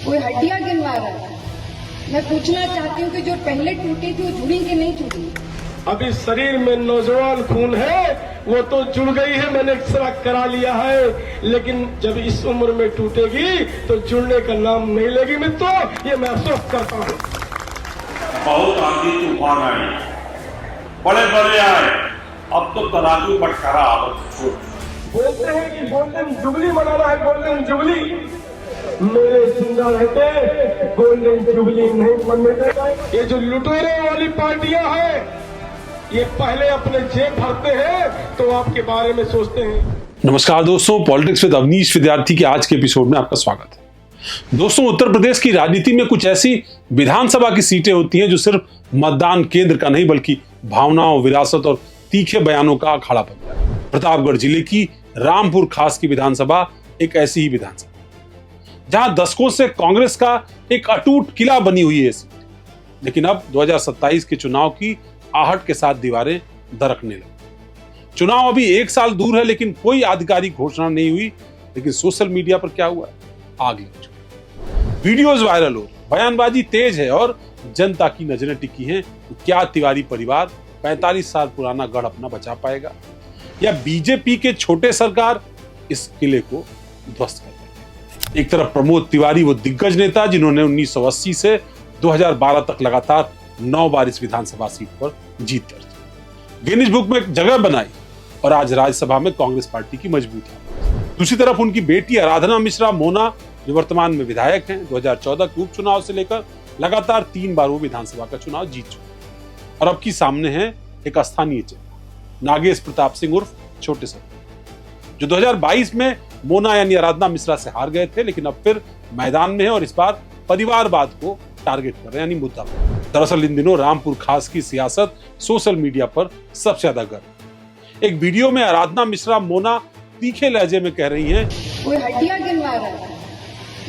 कोई हड्डियां गिनवा रहा है। मैं पूछना चाहती हूँ कि जो पहले टूटी थी वो जुड़ी कि नहीं जुड़ी? अभी शरीर में नौजवान खून है, वो तो जुड़ गई है, मैंने एक्सरा करा लिया है, लेकिन जब इस उम्र में टूटेगी तो जुड़ने का नाम नहीं लेगी मित्रों, ये मैं अफसोस करता हूँ। बहुत आंधी तूफान आए, बड़े बड़े आए, अब तो तराजू बटखरा आदत छोड़। बोलते हैं कि गोल्डन जुबली मनाना है, गोल्डन जुबली। मेरे जिंदा रहते गोल्डन जुबली नहीं मनने देगा। ये जो लुटेरे वाली पार्टियां हैं, ये पहले अपने जेब भरते हैं तो आपके बारे में सोचते हैं। नमस्कार दोस्तों, पॉलिटिक्स विद अवनीश विद्यार्थी के आज के एपिसोड में आपका स्वागत है। दोस्तों, उत्तर प्रदेश की राजनीति में कुछ ऐसी विधानसभा की सीटें होती हैं जो सिर्फ मतदान केंद्र का नहीं बल्कि भावनाओं, विरासत और तीखे बयानों का अखाड़ा बन जाए। प्रतापगढ़ जिले की रामपुर खास की विधानसभा एक ऐसी ही विधानसभा जहां दशकों से कांग्रेस का एक अटूट किला बनी हुई है सीट, लेकिन अब 2027 के चुनाव की आहट के साथ दीवारें दरकने लगी। चुनाव अभी एक साल दूर है, लेकिन कोई आधिकारिक घोषणा नहीं हुई। लेकिन सोशल मीडिया पर क्या हुआ है? आग लग चुकी, वीडियोस वायरल हो, बयानबाजी तेज है और जनता की नजरें टिकी हैं। तो क्या तिवारी परिवार 45 साल पुराना गढ़ अपना बचा पाएगा, या बीजेपी के छोटे सरकार इस किले को ध्वस्त कर देंगे? एक तरफ प्रमोद तिवारी, वो दिग्गज नेता जिन्होंने 1980 से 2012 तक लगातार 9 बार इस विधानसभा सीट पर जीत दर्ज की, गिनीज बुक में जगह बनाई और आज राज्यसभा में कांग्रेस पार्टी की मजबूत है। दूसरी तरफ उनकी बेटी आराधना मिश्रा मोना, जो वर्तमान में विधायक हैं, 2014 के उपचुनाव से लेकर लगातार 3 बार वो विधानसभा का चुनाव जीत चुके और अब की सामने है एक स्थानीय चेहरा नागेश प्रताप सिंह उर्फ छोटे सर, जो 2022 में मोना यानी आराधना मिश्रा से हार गए थे, लेकिन अब फिर मैदान में है और इस बार परिवारवाद को टारगेट कर रहे हैं, यानी मुद्दा। दरअसल इन दिनों रामपुर खास की सियासत सोशल मीडिया पर सबसे ज्यादा गर्म। एक वीडियो में आराधना मिश्रा मोना तीखे लहजे में कह रही हैं, कोई हड्डियां गिनवा रहा है।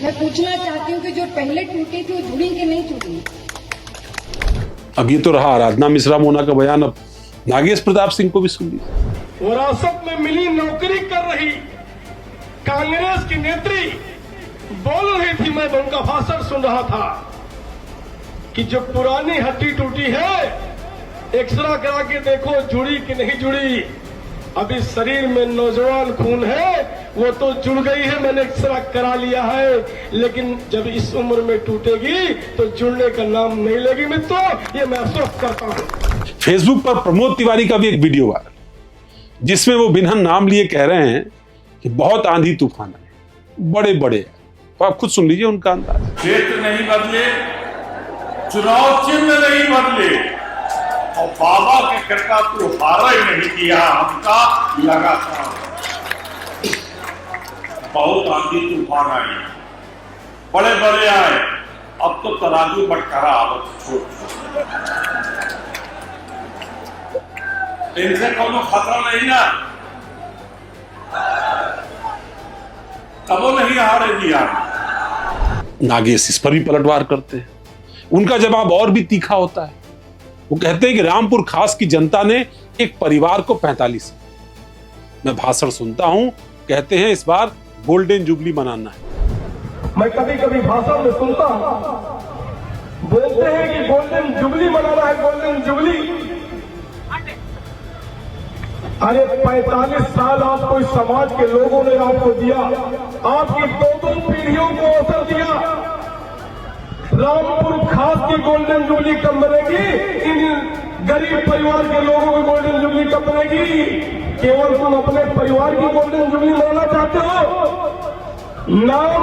मैं पूछना चाहती हूँ कि जो पहले टूटी थी वो जुड़ी कि नहीं जुड़ी? अब ये तो रहा आराधना मिश्रा मोना का बयान, अब नागेश प्रताप सिंह को भी सुन लीजिए। विरासत में मिली नौकरी कर रही कांग्रेस की नेत्री बोल रही थी, मैं उनका भाषण सुन रहा था कि जो पुरानी हड्डी टूटी है, एक्सरा करा के देखो जुड़ी कि नहीं जुड़ी। अभी शरीर में नौजवान खून है, वो तो जुड़ गई है, मैंने एक्सरा करा लिया है, लेकिन जब इस उम्र में टूटेगी तो जुड़ने का नाम नहीं लेगी मित्रों, ये मैं अफसोस करता हूं। फेसबुक पर प्रमोद तिवारी का भी एक वीडियो वायरल, जिसमें वो बिना नाम लिए कह रहे हैं कि बहुत आंधी तूफान है, बड़े बड़े। तो आप खुद सुन लीजिए उनका अंदाज। क्षेत्र नहीं बदले, चुनाव चिन्ह नहीं बदले और बाबा के कृपा तो हारा ही नहीं किया हमका लगातार। बहुत आंधी तूफान आई, बड़े बड़े आए, अब तो तराजू बटखरा आदत छोड़। इनसे कोनो खतरा नहीं ना, कबो नहीं हारे दिया। नागेश इस पर भी पलटवार करते हैं। उनका जवाब और भी तीखा होता है। वो कहते हैं कि रामपुर खास की जनता ने एक परिवार को 45। मैं भाषण सुनता हूं, कहते हैं इस बार गोल्डन जुबली मनाना है। मैं कभी कभी भाषण में सुनता हूं, बोलते हैं कि गोल्डन जुबली मनाना है, गोल्डन जुबली। अरे 45 साल आपको इस समाज के लोगों ने आपको दिया, आपकी 2 पीढ़ियों को अवसर दिया। रामपुर खास की गोल्डन जुबली कब बनेगी? इन गरीब परिवार के लोगों की गोल्डन जुबली कब बनेगी? केवल तुम अपने परिवार की गोल्डन जुबली मनाना चाहते हो? नाम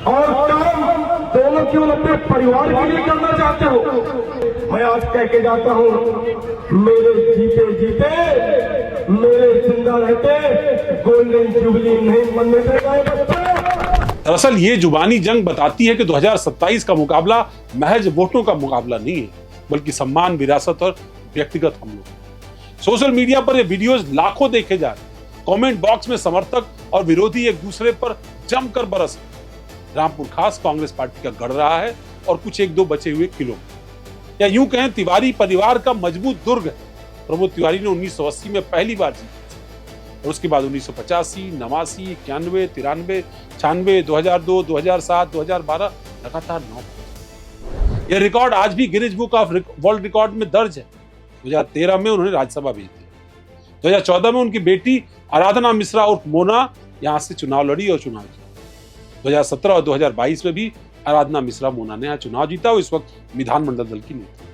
और काम दोनों केवल अपने परिवार के लिए करना चाहते हो? मैं आज कह के जाता हूं, मेरे जीते जीते, मेरे जिंदा रहते गोल्डन जुबली नहीं मनने देगा ये बच्चे। दरअसल ये जुबानी जंग बताती है कि 2027 का मुकाबला महज वोटों का मुकाबला नहीं है, बल्कि सम्मान, विरासत और व्यक्तिगत हमलों। सोशल मीडिया पर ये वीडियोस लाखों देखे जा रहे हैं। कमेंट बॉक्स में समर्थक और विरोधी एक दूसरे पर जमकर बरस। रामपुर खास कांग्रेस पार्टी का गढ़ रहा है और कुछ 1-2 बचे हुए किलो, या यूं कहें तिवारी परिवार का मजबूत दुर्ग है। प्रमोद तिवारी ने 1980 में पहली बार जीती, और उसके बाद 1985, 89, 91, 93, 96, 2002, 2007, 2012 लगातार 9। यह रिकॉर्ड आज भी Guinness book of world record में दर्ज है। 2013 में उन्होंने राज्यसभा भेज दिया। 2014 में उनकी बेटी आराधना मिश्रा और मोना यहां से चुनाव लड़ी और चुनाव जीता। 2017 और 2022 में भी आराधना मिश्रा मोना ने यहाँ चुनाव जीता और इस वक्त विधानमंडल दल की नेता।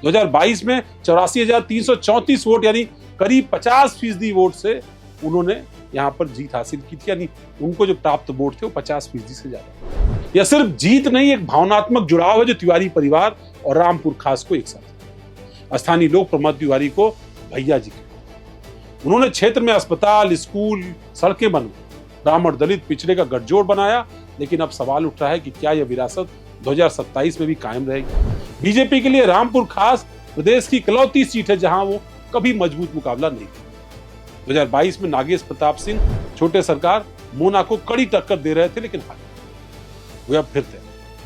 2022 में 84,334 वोट यानी करीब 50% वोट से उन्होंने यहाँ पर जीत हासिल की थी, यानी उनको जो प्राप्त वोट थे वो 50% से ज्यादा। यह सिर्फ जीत नहीं, एक भावनात्मक जुड़ाव है जो तिवारी परिवार और रामपुर खास को एक साथ। स्थानीय लोग प्रमोद तिवारी को भैया जी कहते। उन्होंने क्षेत्र में अस्पताल, स्कूल, सड़कें बनवाई, ब्राह्मण दलित पिछड़े का गठजोड़ बनाया। लेकिन अब सवाल उठ रहा है कि क्या यह विरासत 2027 में भी कायम रहेगी। बीजेपी के लिए रामपुर खास प्रदेश की इकलौती सीट है जहां वो कभी मजबूत मुकाबला नहीं थी। 2022 में नागेश प्रताप सिंह छोटे सरकार मोना को कड़ी टक्कर दे रहे थे, लेकिन हार गए। वे अब फिर थे।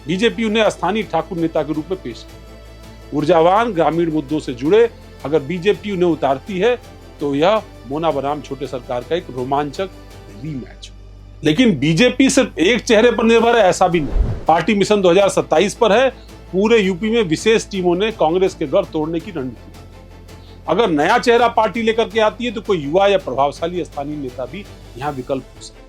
बीजेपी उन्हें स्थानीय ठाकुर नेता के रूप में पेश किया। ऊर्जावान, ग्रामीण मुद्दों से जुड़े अगर बीजेपी उन्हें उतारती है तो यह मोना बनाम छोटे सरकार का एक रोमांचक रीमैच हो। लेकिन बीजेपी सिर्फ एक चेहरे पर निर्भर है ऐसा भी नहीं। पार्टी मिशन 2027 पर है। पूरे यूपी में विशेष टीमों ने कांग्रेस के घर तोड़ने की रणनीति। अगर नया चेहरा पार्टी लेकर के आती है तो कोई युवा या प्रभावशाली स्थानीय नेता भी यहाँ विकल्प हो सकता है।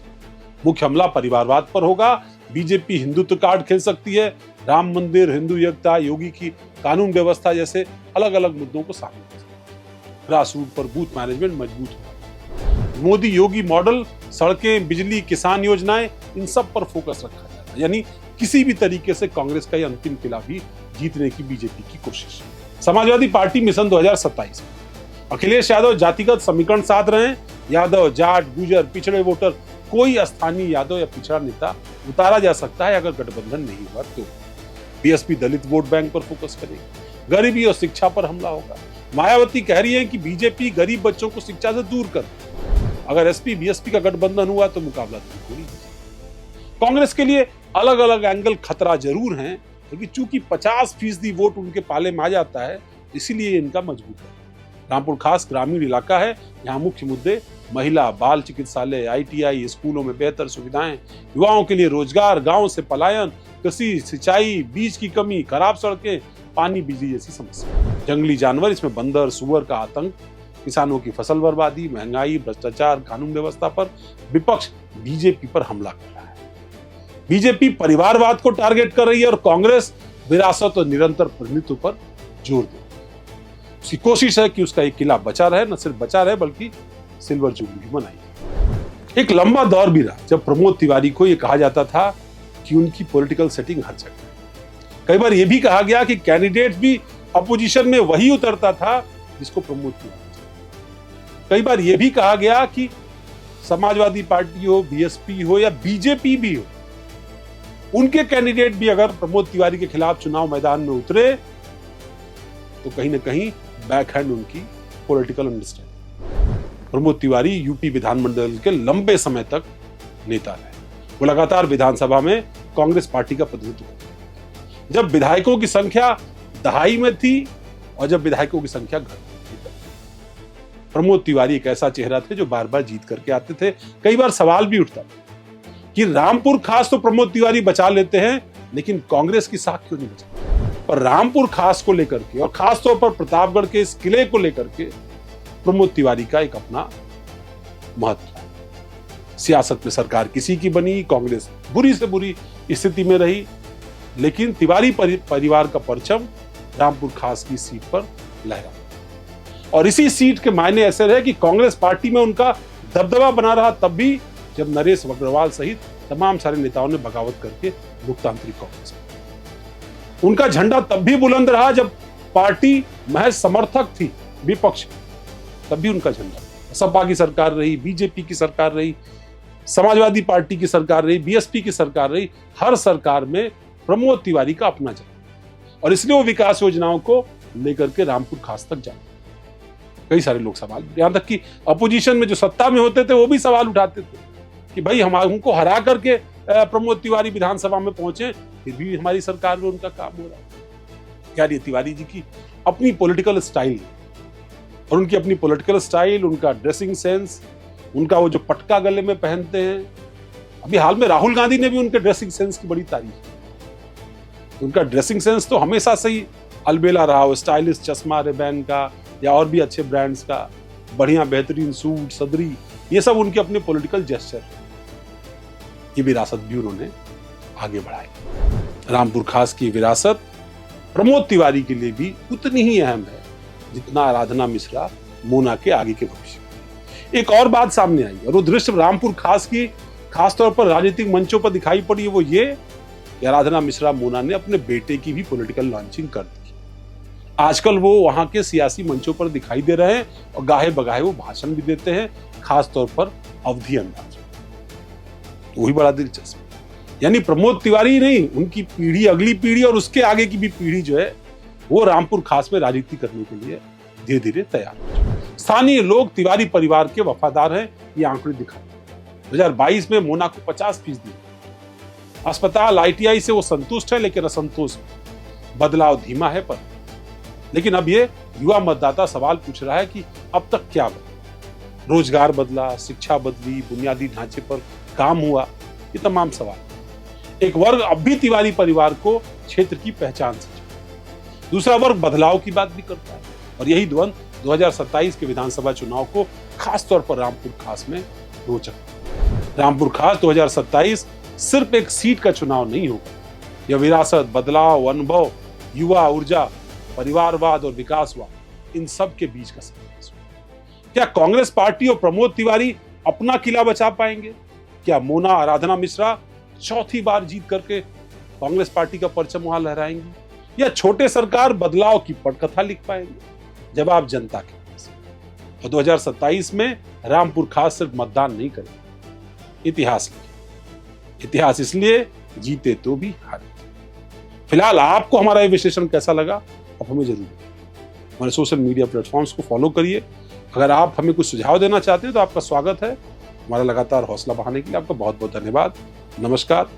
मुख्य हमला परिवारवाद पर होगा। बीजेपी हिंदुत्व कार्ड खेल सकती है। राम मंदिर, हिंदू एकता, योगी की कानून व्यवस्था जैसे अलग अलग मुद्दों को सामने कर सकती है। ग्रास रूट पर बूथ मैनेजमेंट मजबूत होगा। मोदी योगी मॉडल, सड़कें, बिजली, किसान योजनाएं, इन सब पर फोकस रखा जाएगा। यानी किसी भी तरीके से कांग्रेस का यह अंतिम किला भी जीतने की बीजेपी की कोशिश है। Samajwadi party mission 2027। अखिलेश यादव जातिगत समीकरण साध रहे हैं। यादव, जाट, गुजर, पिछड़े वोटर, कोई स्थानीय यादव या पिछड़ा नेता उतारा जा सकता है अगर गठबंधन नहीं हुआ तो। बीएसपी दलित वोट बैंक पर फोकस करेगी। गरीबी और शिक्षा पर हमला होगा। मायावती कह रही है कि बीजेपी गरीब बच्चों को शिक्षा से दूर कर। अगर एसपी बीएसपी का गठबंधन हुआ तो मुकाबला थोड़ी। कांग्रेस के लिए अलग अलग एंगल खतरा जरूर है, लेकिन चूंकि 50% वोट उनके पाले में आ जाता है इसीलिए इनका मजबूत है। रामपुर खास ग्रामीण इलाका है। यहाँ मुख्य मुद्दे महिला, बाल चिकित्सालय, ITI, स्कूलों में बेहतर सुविधाएं, युवाओं के लिए रोजगार, गांव से पलायन, कृषि, सिंचाई, बीज की कमी, खराब सड़कें, पानी, बिजली जैसी समस्या। जंगली जानवर, इसमें बंदर, सुअर का आतंक, किसानों की फसल बर्बादी, महंगाई, भ्रष्टाचार, कानून व्यवस्था पर विपक्ष बीजेपी पर हमला कर रहा है। बीजेपी परिवारवाद को टारगेट कर रही है और कांग्रेस विरासत और निरंतर प्रतिनिधित्व पर जोर दे। उसकी कोशिश है कि उसका एक किला बचा रहे, न सिर्फ बचा रहे बल्कि सिल्वर जुबली भी मनाई। एक लंबा दौर भी रहा जब प्रमोद तिवारी को यह कहा जाता था कि उनकी पॉलिटिकल सेटिंग हर जगह। कई बार यह भी कहा गया कि कैंडिडेट भी अपोजिशन में वही उतरता था जिसको प्रमोद तिवारी। कई बार यह भी कहा गया कि समाजवादी पार्टी हो, बीएसपी हो या बीजेपी भी हो, उनके कैंडिडेट भी अगर प्रमोद तिवारी के खिलाफ चुनाव मैदान में उतरे तो कहीं ना कहीं बैकहैंड उनकी political understanding. Pramod Tiwari UP विधानमंडल के लंबे समय तक नेता रहे। वो लगातार विधानसभा में कांग्रेस पार्टी का प्रतिनिधित्व करते। जब विधायकों की संख्या दहाई में थी और जब विधायकों की संख्या घट थी। प्रमोद तिवारी एक ऐसा चेहरा थे जो बार बार जीत करके आते थे। कई बार सवाल भी उठता कि रामपुर खास तो प्रमोद तिवारी बचा लेते हैं, लेकिन कांग्रेस की साख क्यों नहीं बचाती। पर रामपुर खास को लेकर के और खासतौर पर प्रतापगढ़ के इस किले को लेकर के प्रमोद तिवारी का एक अपना महत्व है। सियासत में सरकार किसी की बनी, कांग्रेस बुरी से बुरी स्थिति में रही, लेकिन तिवारी परिवार का परचम रामपुर खास की सीट पर लहरा। और इसी सीट के मायने ऐसे रहे कि कांग्रेस पार्टी में उनका दबदबा बना रहा तब भी जब नरेश अग्रवाल सहित तमाम सारे नेताओं ने बगावत करके लोकतांत्रिक कांग्रेस। उनका झंडा तब भी बुलंद रहा जब पार्टी महज समर्थक थी, विपक्ष, तब भी उनका झंडा। सपा की सरकार रही, बीजेपी की सरकार रही, समाजवादी पार्टी की सरकार रही, बीएसपी की सरकार रही, हर सरकार में प्रमोद तिवारी का अपना झंडा। और इसलिए वो विकास योजनाओं को लेकर के रामपुर खास तक जाते। कई सारे लोग सवाल, यहां तक कि अपोजिशन में जो सत्ता में होते थे वो भी सवाल उठाते थे कि भाई हमको हरा करके प्रमोद तिवारी विधानसभा में पहुंचे, फिर भी हमारी सरकार में उनका काम हो रहा है। यार ये तिवारी जी की अपनी पॉलिटिकल स्टाइल और उनकी अपनी पॉलिटिकल स्टाइल, उनका ड्रेसिंग सेंस, उनका वो जो पटका गले में पहनते हैं, अभी हाल में राहुल गांधी ने भी उनके ड्रेसिंग सेंस की बड़ी तारीफ की। उनका ड्रेसिंग सेंस तो हमेशा से ही अलबेला रहा हो, स्टाइलिश चश्मा रेबैन का या और भी अच्छे ब्रांड्स का, बढ़िया बेहतरीन सूट सदरी, ये सब उनके अपने पॉलिटिकल जेस्चर, ये विरासत भी उन्होंने आगे बढ़ाई। रामपुर खास की विरासत प्रमोद तिवारी के लिए भी उतनी ही अहम है जितना आराधना मिश्रा मोना के आगे के भविष्य में। एक और बात सामने आई और वो दृश्य रामपुर खास की खासतौर पर राजनीतिक मंचों पर दिखाई पड़ी है, वो ये कि आराधना मिश्रा मोना ने अपने बेटे की भी पॉलिटिकल लॉन्चिंग कर दी। आजकल वो वहां के सियासी मंचों पर दिखाई दे रहे हैं और गाहे बगाहे वो भाषण भी देते हैं, खासतौर पर अवधी अंदाज में। वही बड़ा दिलचस्प, यानी प्रमोद तिवारी नहीं, उनकी पीढ़ी, अगली पीढ़ी और उसके आगे की भी पीढ़ी जो है वो रामपुर खास में राजनीति करने के लिए धीरे धीरे तैयार हो रही है। स्थानीय लोग तिवारी परिवार के वफादार हैं, ये आंकड़े दिखाते हैं। 2022 में मोना को 50% अस्पताल ITI से वो संतुष्ट है, लेकिन असंतोष बदलाव धीमा है। पर लेकिन अब ये युवा मतदाता सवाल पूछ रहा है कि अब तक क्या बदला, रोजगार बदला, शिक्षा बदली, बुनियादी ढांचे पर काम हुआ, ये तमाम सवाल। एक वर्ग अब भी तिवारी परिवार को क्षेत्र की पहचान से जोड़ता है, दूसरा वर्ग बदलाव की बात भी करता है, और यही द्वंद्व 2027 के विधानसभा चुनाव को खासतौर पर रामपुर खास में रोचक। रामपुर खास 2027 सिर्फ एक सीट का चुनाव नहीं होगा, यह विरासत, बदलाव, अनुभव, युवा ऊर्जा, परिवारवाद और विकासवाद, इन सब के बीच का संघर्ष। क्या कांग्रेस पार्टी और प्रमोद तिवारी अपना किला बचा पाएंगे? क्या मोना, आराधना मिश्रा चौथी बार जीत करके कांग्रेस पार्टी का परचम वहां लहराएंगी, या छोटे सरकार बदलाव की पटकथा लिख पाएंगे? जवाब जनता के पास। और 2027 में रामपुर खास सिर्फ मतदान नहीं करेगा, इतिहास लिखे। इतिहास इसलिए जीते तो भी हारे। फिलहाल आपको हमारा ये विश्लेषण कैसा लगा, आप हमें जरूर बताइए। हमारे सोशल मीडिया प्लेटफॉर्म्स को फॉलो करिए। अगर आप हमें कुछ सुझाव देना चाहते हैं तो आपका स्वागत है। हमारा लगातार हौसला बढ़ाने के लिए आपका बहुत बहुत धन्यवाद। नमस्कार।